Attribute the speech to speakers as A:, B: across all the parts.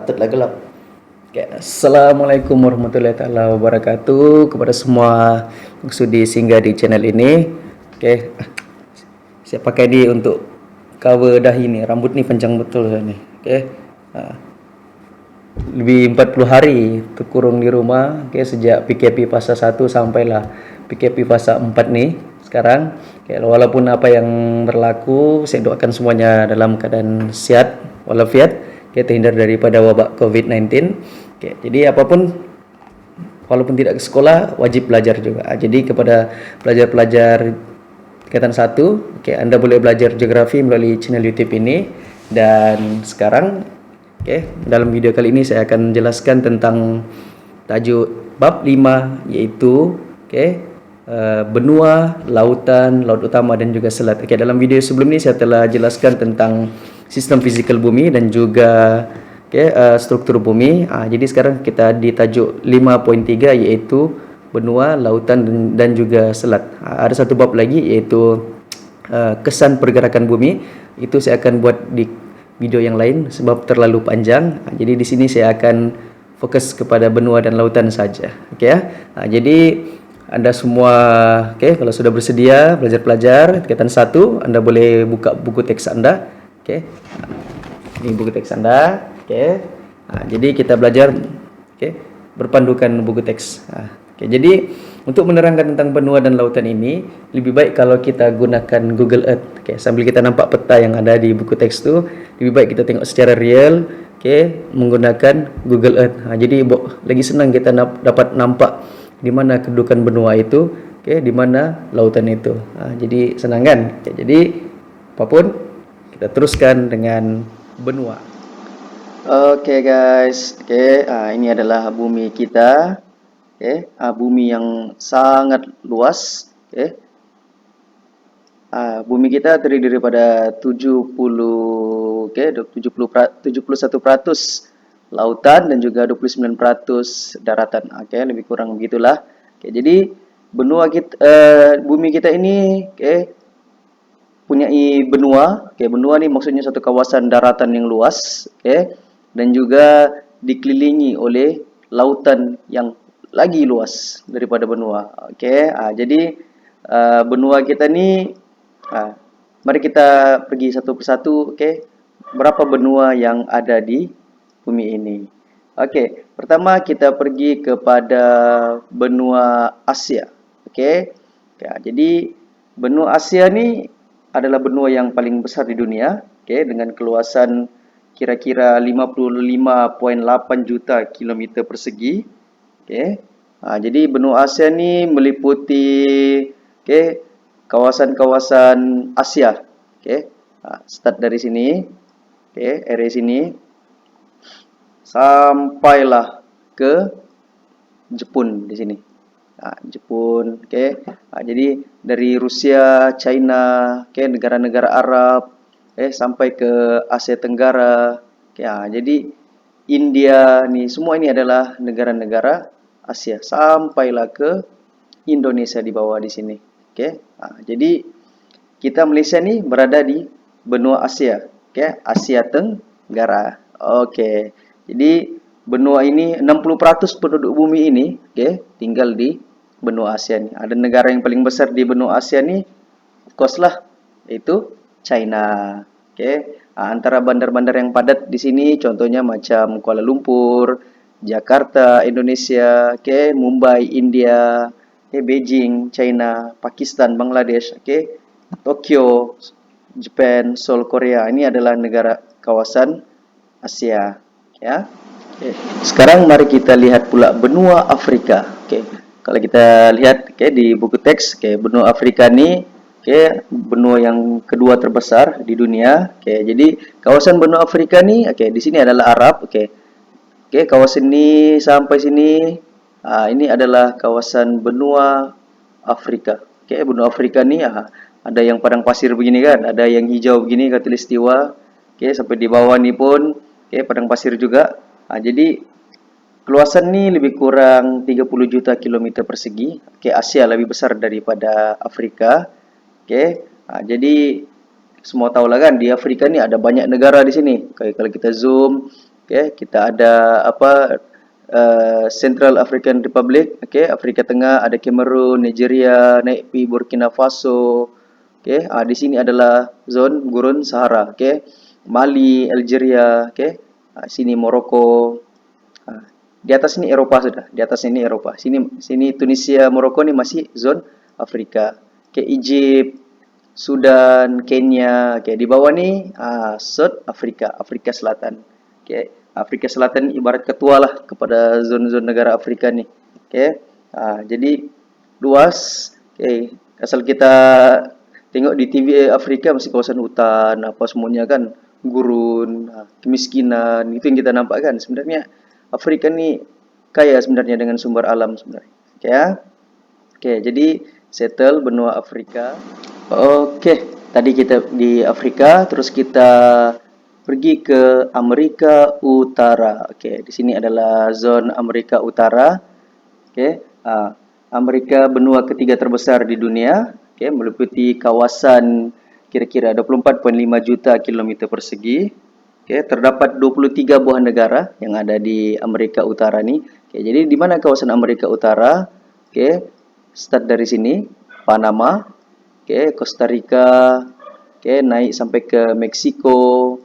A: patutlah gelap. Okay. Assalamualaikum warahmatullahi taala wabarakatuh kepada semua yang sudi singgah di channel ini. Okay. Saya pakai ni untuk cover dahi ni. Rambut ni panjang betul saya ni. Okay. Lebih 40 hari terkurung di rumah, okay, sejak PKP fasa 1 sampailah PKP fasa 4 ni sekarang. Okay, walaupun apa yang berlaku, saya doakan semuanya dalam keadaan sihat walafiat, okay, terhindar daripada wabak COVID-19. Okay, jadi apapun, walaupun tidak ke sekolah, wajib belajar juga. Jadi kepada pelajar-pelajar tingkatan 1, okay, Anda boleh belajar geografi melalui channel YouTube ini. Dan sekarang, okay, dalam video kali ini saya akan jelaskan tentang tajuk bab 5, iaitu benua, lautan, laut utama dan juga selat. Okay, dalam video sebelum ini saya telah jelaskan tentang sistem fizikal bumi dan juga struktur bumi. Jadi sekarang kita di tajuk 5.3, iaitu benua, lautan dan juga selat. Ada satu bab lagi, iaitu kesan pergerakan bumi. Itu saya akan buat di video yang lain sebab terlalu panjang. Jadi di sini saya akan fokus kepada benua dan lautan saja. Okey ya. Jadi anda semua, kalau sudah bersedia pelajar-pelajar tingkatan 1, Anda boleh buka buku teks Anda. Ini buku teks Anda. Jadi kita belajar berpandukan buku teks. Jadi untuk menerangkan tentang benua dan lautan ini, lebih baik kalau kita gunakan Google Earth. Sambil kita nampak peta yang ada di buku teks tu, lebih baik kita tengok secara real, menggunakan Google Earth. Jadi lagi senang kita dapat nampak di mana kedudukan benua itu, di mana lautan itu. Jadi senang kan? Jadi apapun, kita teruskan dengan benua. Oke guys, ini adalah bumi kita. Bumi yang sangat luas. Bumi kita terdiri daripada 71% lautan dan juga 29% daratan. Lebih kurang begitulah. Jadi benua kita, bumi kita ini punyai benua. Benua ni maksudnya satu kawasan daratan yang luas, dan juga dikelilingi oleh lautan yang lagi luas daripada benua. Jadi benua kita ni, mari kita pergi satu persatu. Berapa benua yang ada di bumi ini? Pertama kita pergi kepada benua Asia. Jadi benua Asia ni adalah benua yang paling besar di dunia, dengan keluasan kira-kira 55.8 juta kilometer persegi. Jadi benua Asia ni meliputi kawasan-kawasan Asia. Start dari sini, area sini, sampailah ke Jepun di sini. Jepun, jadi dari Rusia, China, negara-negara Arab, sampai ke Asia Tenggara. Jadi India ni, semua ini adalah negara-negara Asia, sampailah ke Indonesia di bawah di sini. Jadi kita Malaysia ni berada di benua Asia, Asia Tenggara. Jadi benua ini 60% penduduk bumi ini, tinggal di benua Asia ni. Ada negara yang paling besar di benua Asia ni, of course lah, itu China. Antara bandar-bandar yang padat di sini contohnya macam Kuala Lumpur, Jakarta, Indonesia, Mumbai, India, Beijing, China, Pakistan, Bangladesh, Tokyo, Japan, Seoul, Korea. Ini adalah negara kawasan Asia. Sekarang mari kita lihat pula benua Afrika. Kalau kita lihat di buku teks, benua Afrika ni benua yang kedua terbesar di dunia. Jadi kawasan benua Afrika ni, di sini adalah Arab. Kawasan ni sampai sini, ini adalah kawasan benua Afrika. Benua Afrika ni ada yang padang pasir begini kan, ada yang hijau begini khatulistiwa. Sampai di bawah ni pun padang pasir juga. Jadi keluasan ni lebih kurang 30 juta kilometer persegi. Asia lebih besar daripada Afrika. Jadi semua tahulah kan, di Afrika ni ada banyak negara di sini. Kalau kita zoom, kita ada apa Central African Republic, Afrika Tengah, ada Cameroon, Nigeria, naik pi Burkina Faso. Di sini adalah zon gurun Sahara, Mali, Algeria, sini Morocco. Di atas ini Eropah sudah, di atas ini Eropah. Sini Tunisia, Morocco ni masih zon Afrika. Egypt, Sudan, Kenya. Di bawah ni South Afrika, Afrika Selatan. Afrika Selatan ibarat ketua lah kepada zon-zon negara Afrika ni. Jadi luas. Asal kita tengok di TV Afrika masih kawasan hutan, apa semuanya kan, gurun, kemiskinan, itu yang kita nampak kan. Sebenarnya Afrika ni kaya sebenarnya dengan sumber alam sebenarnya. Jadi settle benua Afrika. Tadi kita di Afrika, terus kita pergi ke Amerika Utara. Di sini adalah zon Amerika Utara. Amerika benua ketiga terbesar di dunia. Meliputi kawasan kira-kira 24.5 juta kilometer persegi. Terdapat 23 buah negara yang ada di Amerika Utara ni. Jadi di mana kawasan Amerika Utara? Start dari sini, Panama, Costa Rica, naik sampai ke Meksiko,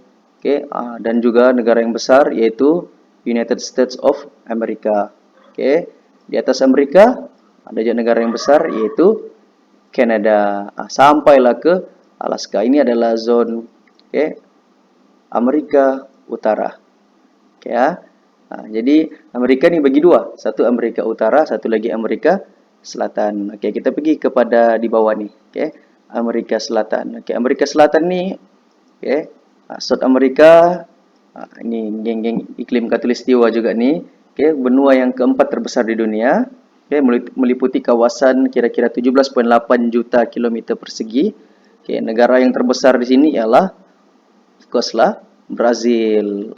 A: dan juga negara yang besar yaitu United States of America. Di atas Amerika ada juga negara yang besar yaitu Canada. Sampailah ke Alaska. Ini adalah zon Amerika Utara. Jadi Amerika ni bagi dua, satu Amerika Utara, satu lagi Amerika Selatan. Kita pergi kepada di bawah ni. Amerika Selatan. Amerika Selatan ni, South America, ini geng-geng iklim khatulistiwa juga ni. Benua yang keempat terbesar di dunia. Meliputi kawasan kira-kira 17.8 juta kilometer persegi. Negara yang terbesar di sini ialah, of course lah, Brazil.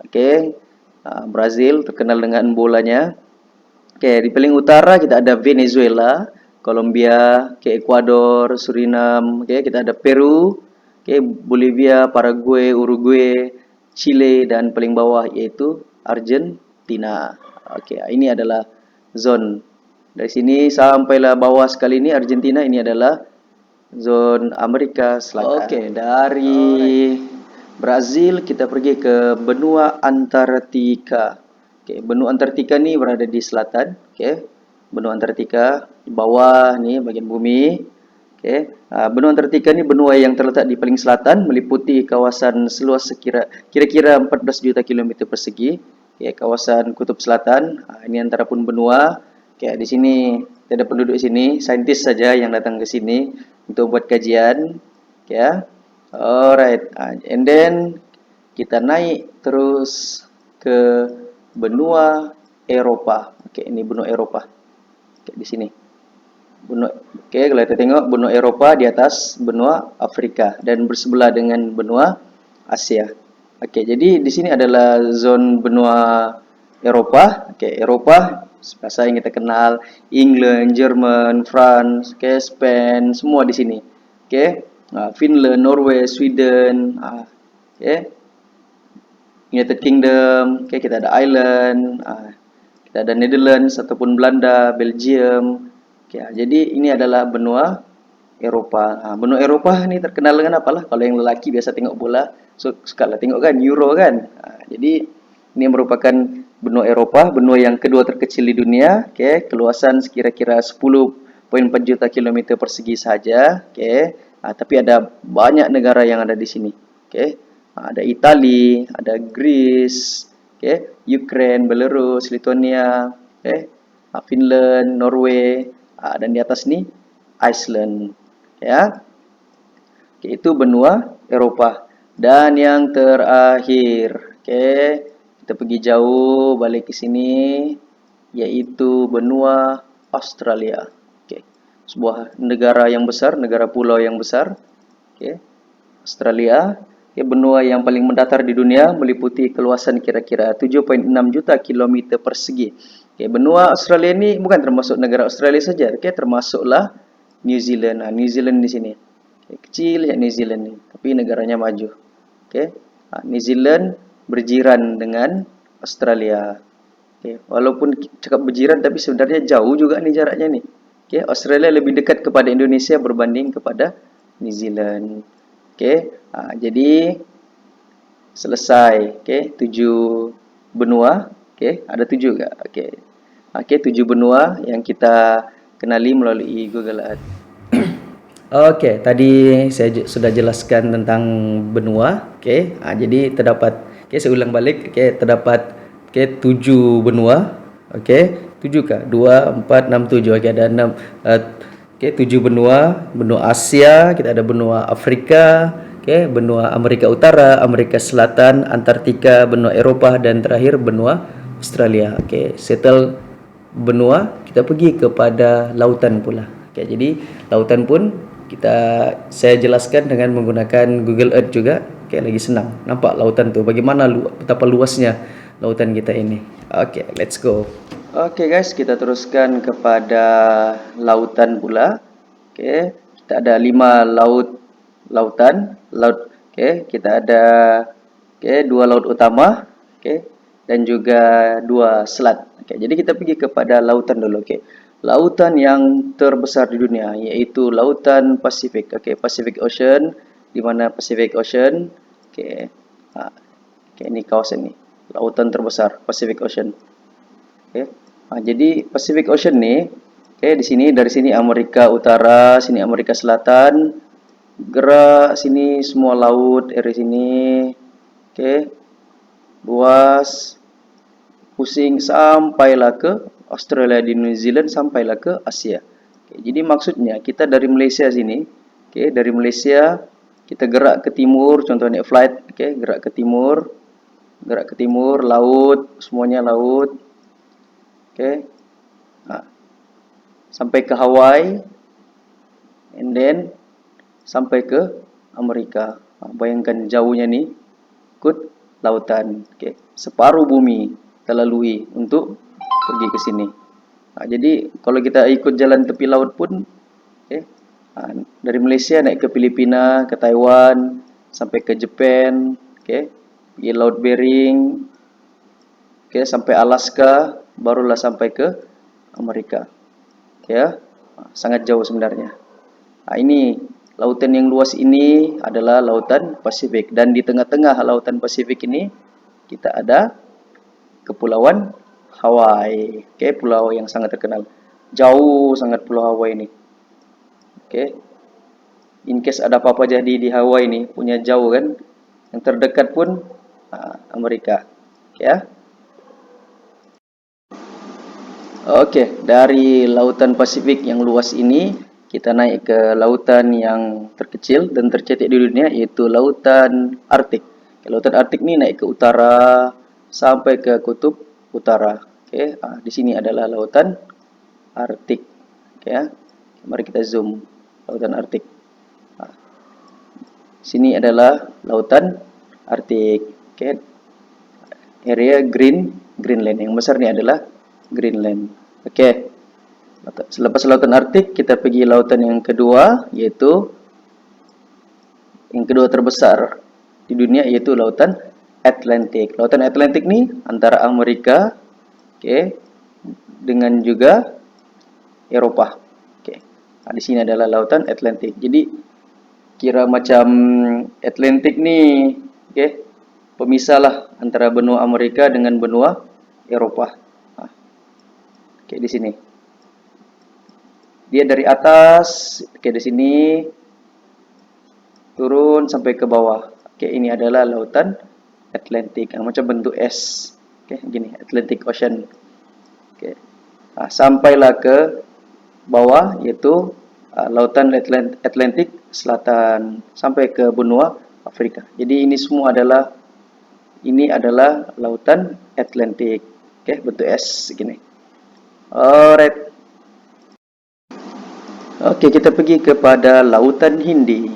A: Brazil terkenal dengan bolanya. Di paling utara kita ada Venezuela, Colombia, Ecuador, Suriname. Kita ada Peru, Bolivia, Paraguay, Uruguay, Chile, dan paling bawah yaitu Argentina. Ini adalah zon. Dari sini sampailah bawah sekali ini Argentina, ini adalah zon Amerika Selatan. Dari Brazil kita pergi ke benua Antartika. Benua Antartika ni berada di selatan. Benua Antartika di bawah ni bagian bumi. Benua Antartika ni benua yang terletak di paling selatan, meliputi kawasan seluas kira-kira 14 juta kilometer persegi. Kawasan Kutub Selatan. Ini antara pun benua. Di sini ada penduduk sini, saintis saja yang datang ke sini untuk buat kajian. Alright. And then kita naik terus ke benua Eropah. Ini benua Eropah. Di sini. Kalau kita tengok benua Eropah di atas benua Afrika dan bersebelah dengan benua Asia. Jadi di sini adalah zon benua Eropah. Eropah bahasa yang kita kenal, England, Jerman, France, Spain, semua di sini. Finland, Norway, Sweden, United Kingdom, kita ada Ireland, kita ada Netherlands ataupun Belanda, Belgium. Jadi ini adalah benua Eropah. Benua Eropah ni terkenal dengan apalah? Kalau yang lelaki biasa tengok bola, suka lah tengok kan Euro kan. Jadi ini merupakan benua Eropah, benua yang kedua terkecil di dunia. Keluasan sekira-kira 10.4 juta kilometer persegi saja. Tapi ada banyak negara yang ada di sini. Ada Italia, ada Greece, Ukraine, Belarus, Lithuania, Finland, Norway, dan di atas ni Iceland. Itu benua Eropah. Dan yang terakhir, kita pergi jauh balik ke sini, yaitu benua Australia. Sebuah negara yang besar, negara pulau yang besar. Australia, benua yang paling mendatar di dunia, meliputi keluasan kira-kira 7.6 juta kilometer persegi. Benua Australia ini bukan termasuk negara Australia saja, termasuklah New Zealand. New Zealand di sini. Kecil ya New Zealand ni, tapi negaranya maju. New Zealand berjiran dengan Australia. Oke, walaupun cakap berjiran tapi sebenarnya jauh juga nih jaraknya nih. Oke, Australia lebih dekat kepada Indonesia berbanding kepada New Zealand. Oke, jadi selesai. Oke, 7 benua. Oke, ada 7 enggak? Oke. Oke, 7 benua yang kita kenali melalui Google Earth. Oke, tadi saya sudah jelaskan tentang benua. Oke, jadi terdapat, saya ulang balik. Terdapat 7 benua. Oke, 7 kah? 2, 4, 6, 7. Oke, ada 6. 7 benua. Benua Asia, kita ada benua Afrika, benua Amerika Utara, Amerika Selatan, Antartika, benua Eropah, dan terakhir benua Australia. Settle benua, kita pergi kepada lautan pula. Jadi lautan pun saya jelaskan dengan menggunakan Google Earth juga. Lagi senang. Nampak lautan tuh. Bagaimana betapa luasnya lautan kita ini. Let's go. Guys, kita teruskan kepada lautan pula. Kita ada 5 lautan. Kita ada 2 laut utama, dan juga 2 selat. Jadi kita pergi kepada lautan dulu. Lautan yang terbesar di dunia yaitu lautan Pasifik. Pacific Ocean, di mana Pacific Ocean, ini kawasan ini, lautan terbesar Pacific Ocean. Jadi Pacific Ocean nih, di sini, dari sini Amerika Utara, sini Amerika Selatan, gerak sini semua laut dari sini, luas, pusing sampailah ke Australia, di New Zealand, sampailah ke Asia. Jadi maksudnya kita dari Malaysia sini, dari Malaysia kita gerak ke timur, contohnya flight, gerak ke timur, laut, semuanya laut, sampai ke Hawaii, and then sampai ke Amerika. Bayangkan jauhnya nih, ikut lautan. Separuh bumi terlalui untuk pergi ke sini. Jadi kalau kita ikut jalan tepi laut pun, dari Malaysia naik ke Filipina, ke Taiwan, sampai ke Jepang, pergi Laut Bering, sampai Alaska, barulah sampai ke Amerika. Sangat jauh sebenarnya. Ini lautan yang luas ini adalah lautan Pasifik, dan di tengah-tengah lautan Pasifik ini kita ada Kepulauan Hawaii. Pulau yang sangat terkenal. Jauh sangat Pulau Hawaii ini. In case ada apa-apa jadi di Hawaii ini, punya jauh kan. Yang terdekat pun Amerika. Dari lautan Pasifik yang luas ini, kita naik ke lautan yang terkecil dan tercetek di dunia, yaitu lautan Arktik. Lautan Arktik ini naik ke utara sampai ke kutub utara. Di sini adalah lautan Arktik. Mari kita zoom lautan Arktik. Sini adalah lautan Arktik. Area Greenland. Yang besar ini adalah Greenland. Selepas lautan Arktik, kita pergi lautan yang kedua, yaitu yang kedua terbesar di dunia, yaitu lautan Atlantik. Lautan Atlantik ni antara Amerika, dengan juga Eropah. Di sini adalah lautan Atlantik. Jadi kira macam Atlantik ni, pemisah lah antara benua Amerika dengan benua Eropah. Di sini. Dia dari atas, di sini turun sampai ke bawah. Ini adalah lautan Atlantik, macam bentuk S. Gini, Atlantic Ocean. Sampailah ke bawah, yaitu lautan Atlantik Selatan, sampai ke benua Afrika. Jadi ini semua adalah lautan Atlantik. Bentuk S gini. Alright. Kita pergi kepada lautan Hindi.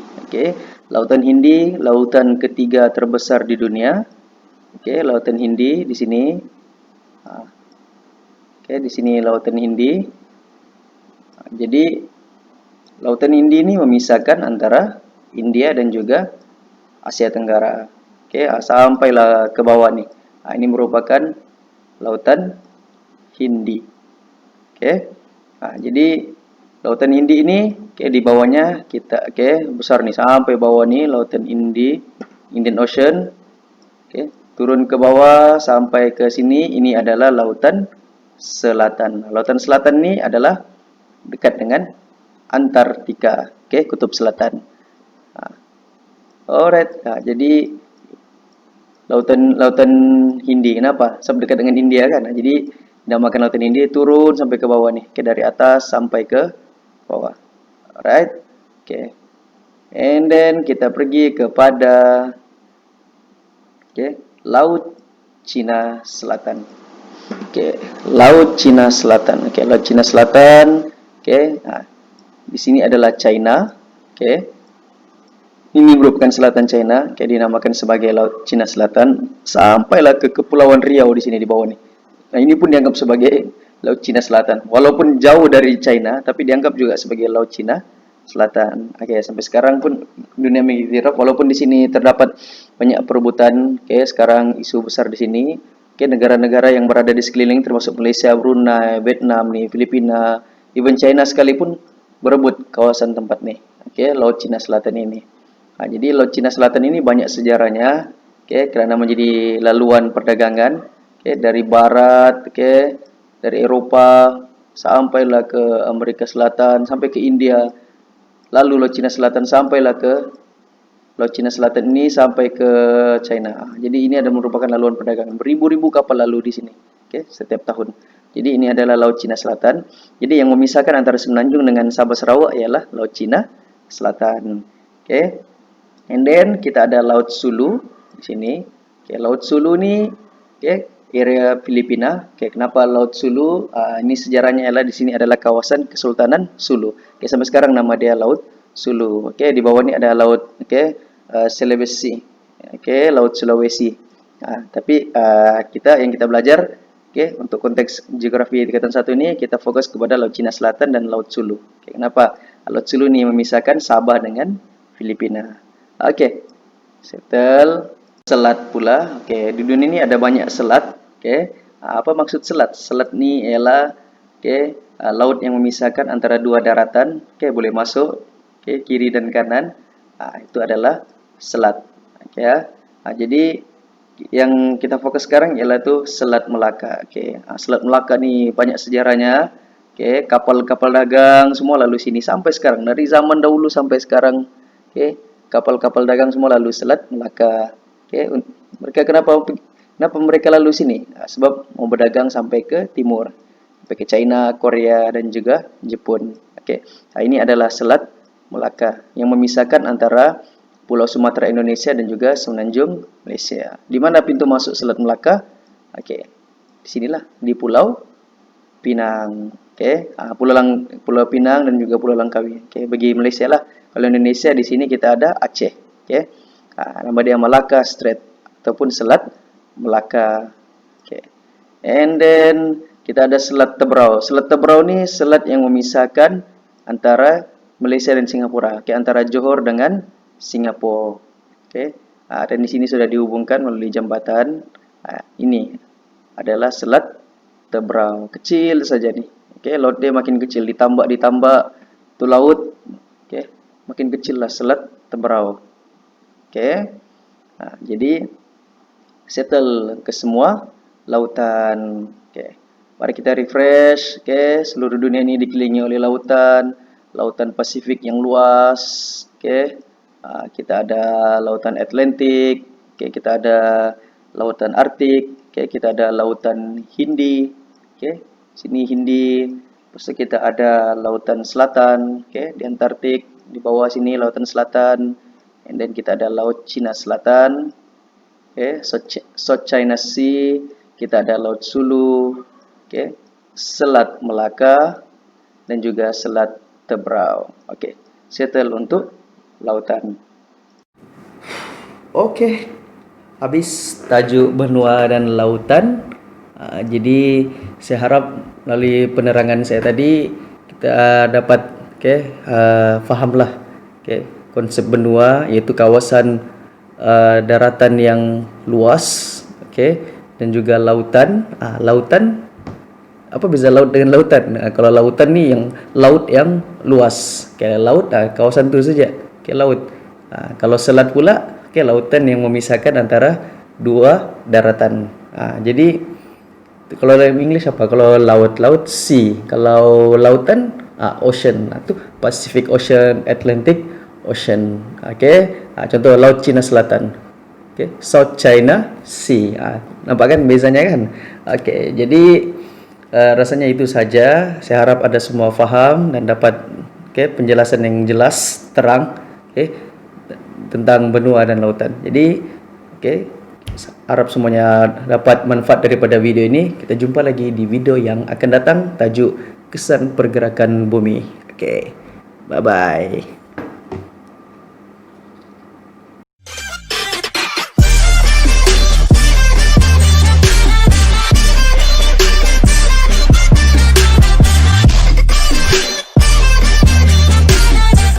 A: Lautan Hindi, lautan ketiga terbesar di dunia. Lautan Hindi di sini. Di sini lautan Hindi. Jadi lautan Hindi ini memisahkan antara India dan juga Asia Tenggara. Sampailah ke bawah nih. Ini merupakan Lautan Hindi. Oke. Jadi Lautan Hindi ini di bawahnya kita besar nih sampai bawah nih Lautan Indian Ocean. Turun ke bawah sampai ke sini, ini adalah Lautan Selatan. Lautan Selatan ini adalah dekat dengan Antartika, Kutub Selatan. Alright, jadi Lautan Hindi, kenapa? Sebab dekat dengan India kan. Jadi dinamakan Lautan Hindi, turun sampai ke bawah nih, dari atas sampai ke bawah. Alright, and then kita pergi kepada Laut Cina Selatan. Laut Cina Selatan. Laut Cina Selatan. Di sini adalah China. Ini merupakan selatan China. Dinamakan sebagai Laut Cina Selatan. Sampailah ke Kepulauan Riau di sini di bawah nih. Nah, ini pun dianggap sebagai Laut Cina Selatan. Walaupun jauh dari China, tapi dianggap juga sebagai Laut Cina Selatan. Sampai sekarang pun dunia mengiktiraf, walaupun di sini terdapat banyak perebutan. Sekarang isu besar di sini. Negara-negara yang berada di sekeliling termasuk Malaysia, Brunei, Vietnam nih, Filipina, even China sekalipun berebut kawasan tempat nih. Laut Cina Selatan ini. Jadi Laut Cina Selatan ini banyak sejarahnya. Kerana menjadi laluan perdagangan. Dari barat, dari Eroppa sampailah ke Amerika Selatan, sampai ke India. Lalu Laut Cina Selatan sampailah ke Laut Cina Selatan ini sampai ke China. Jadi ini ada merupakan laluan perdagangan. Beribu-ribu kapal lalu di sini. Setiap tahun. Jadi ini adalah Laut Cina Selatan. Jadi yang memisahkan antara Semenanjung dengan Sabah Sarawak ialah Laut Cina Selatan. And then kita ada Laut Sulu di sini. Laut Sulu ni area Filipina. Kenapa Laut Sulu? Ini sejarahnya ialah di sini adalah kawasan Kesultanan Sulu. Sampai sekarang nama dia Laut Sulu. Di bawah ni ada laut Sulawesi. Laut Sulawesi. Tapi kita belajar untuk konteks geografi tingkatan 1 ini kita fokus kepada Laut Cina Selatan dan Laut Sulu. Kenapa? Laut Sulu ni memisahkan Sabah dengan Filipina. Settle selat pula. Di dunia ini ada banyak selat. Apa maksud selat? Selat ni ialah laut yang memisahkan antara dua daratan. Boleh masuk kiri dan kanan. Itu adalah selat. Jadi yang kita fokus sekarang ialah tu Selat Melaka. Selat Melaka ni banyak sejarahnya. Kapal-kapal dagang semua lalu sini sampai sekarang. Dari zaman dahulu sampai sekarang. Kapal-kapal dagang semua lalu Selat Melaka. Mereka kenapa mereka lalu sini? Sebab mau berdagang sampai ke timur, sampai ke China, Korea dan juga Jepun. Ini adalah Selat Melaka yang memisahkan antara Pulau Sumatera Indonesia dan juga Semenanjung Malaysia. Di mana pintu masuk Selat Melaka? Di sinilah di Pulau Pinang. Pulau Pinang dan juga Pulau Langkawi. Bagi Malaysia lah. Kalau Indonesia di sini kita ada Aceh. Nama dia Malacca Strait ataupun Selat Melaka. And then kita ada Selat Tebrau. Selat Tebrau ni selat yang memisahkan antara Malaysia dan Singapura. Antara Johor dengan Singapura. Dan di sini sudah dihubungkan melalui jambatan. Ini adalah Selat Tebrau. Kecil saja nih. Laut dia makin kecil, ditambak tu laut. Makin kecil lah Selat Tebrau. Jadi settle ke semua lautan. Mari kita refresh. Seluruh dunia ini dikelilingi oleh lautan. Lautan Pasifik yang luas. Kita ada lautan Atlantik. Kita ada lautan Arktik. Kita ada lautan Hindi. Sini Hindi. Terus kita ada lautan selatan. Di Antartik. Di bawah sini lautan selatan. And then kita ada Laut Cina Selatan. South China Sea. Kita ada Laut Sulu. Selat Melaka dan juga Selat Tebrau. Settle untuk lautan. Habis tajuk benua dan lautan. Jadi saya harap melalui penerangan saya tadi kita dapat fahamlah konsep benua, iaitu kawasan daratan yang luas, dan juga lautan. Lautan, apa beza laut dengan lautan? Kalau lautan nih yang laut yang luas, kayak laut, kawasan itu saja, kayak laut. Kalau selat pula, kayak lautan yang memisahkan antara dua daratan. Jadi kalau dalam English apa? Kalau laut sea, kalau lautan ocean. Itu Pacific Ocean, Atlantic Ocean. Oke. Contoh Laut Cina Selatan. Oke, South China Sea. Nampak kan bezanya kan? Oke, jadi rasanya itu saja. Saya harap ada semua faham dan dapat penjelasan yang jelas, terang, tentang benua dan lautan. Jadi, harap semuanya dapat manfaat daripada video ini. Kita jumpa lagi di video yang akan datang, tajuk kesan pergerakan bumi. Oke, bye-bye.